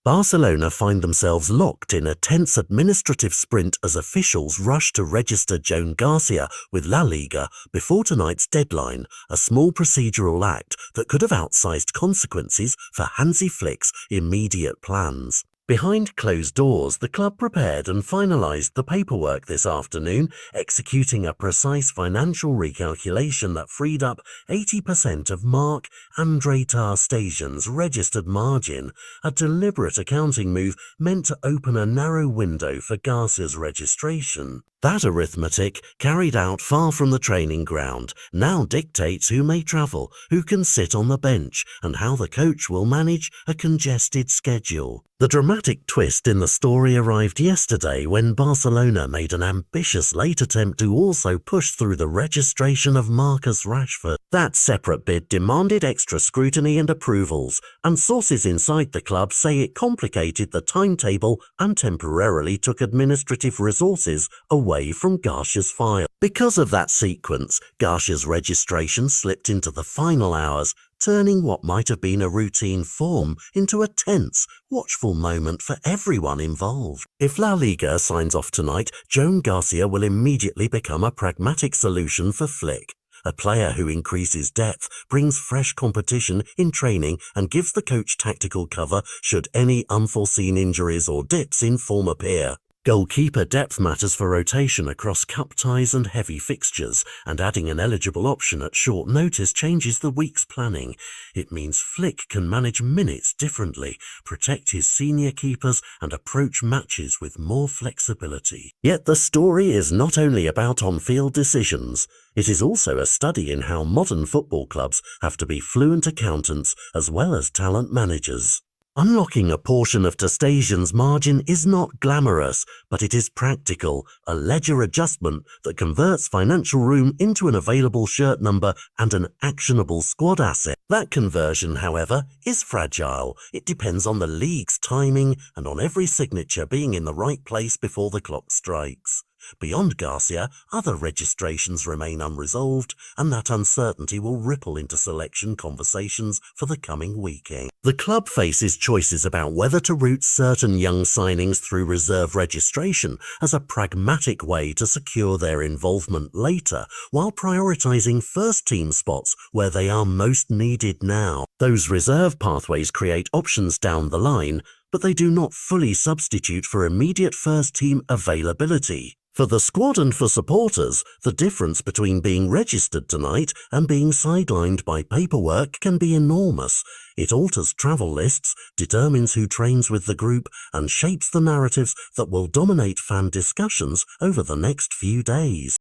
Barcelona find themselves locked in a tense administrative sprint as officials rush to register Joan García with La Liga before tonight's deadline, a small procedural act that could have outsized consequences for Hansi Flick's immediate plans. Behind closed doors, the club prepared and finalised the paperwork this afternoon, executing a precise financial recalculation that freed up 80% of Marc-André Ter Stegen's registered margin, a deliberate accounting move meant to open a narrow window for Garcia's registration. That arithmetic, carried out far from the training ground, now dictates who may travel, who can sit on the bench, and how the coach will manage a congested schedule. The dramatic twist in the story arrived yesterday when Barcelona made an ambitious late attempt to also push through the registration of Marcus Rashford. That separate bid demanded extra scrutiny and approvals, and sources inside the club say it complicated the timetable and temporarily took administrative resources away from Garcia's file. Because of that sequence, Garcia's registration slipped into the final hours, turning what might have been a routine form into a tense, watchful moment for everyone involved. If La Liga signs off tonight, Joan García will immediately become a pragmatic solution for Flick. A player who increases depth, brings fresh competition in training and gives the coach tactical cover should any unforeseen injuries or dips in form appear. Goalkeeper depth matters for rotation across cup ties and heavy fixtures, and adding an eligible option at short notice changes the week's planning. It means Flick can manage minutes differently, protect his senior keepers, and approach matches with more flexibility. Yet the story is not only about on-field decisions. It is also a study in how modern football clubs have to be fluent accountants as well as talent managers. Unlocking a portion of Ter Stegen's margin is not glamorous, but it is practical, a ledger adjustment that converts financial room into an available shirt number and an actionable squad asset. That conversion, however, is fragile. It depends on the league's timing and on every signature being in the right place before the clock strikes. Beyond García, other registrations remain unresolved, and that uncertainty will ripple into selection conversations for the coming weekend. The club faces choices about whether to route certain young signings through reserve registration as a pragmatic way to secure their involvement later, while prioritising first-team spots where they are most needed now. Those reserve pathways create options down the line, but they do not fully substitute for immediate first-team availability. For the squad and for supporters, the difference between being registered tonight and being sidelined by paperwork can be enormous. It alters travel lists, determines who trains with the group, and shapes the narratives that will dominate fan discussions over the next few days.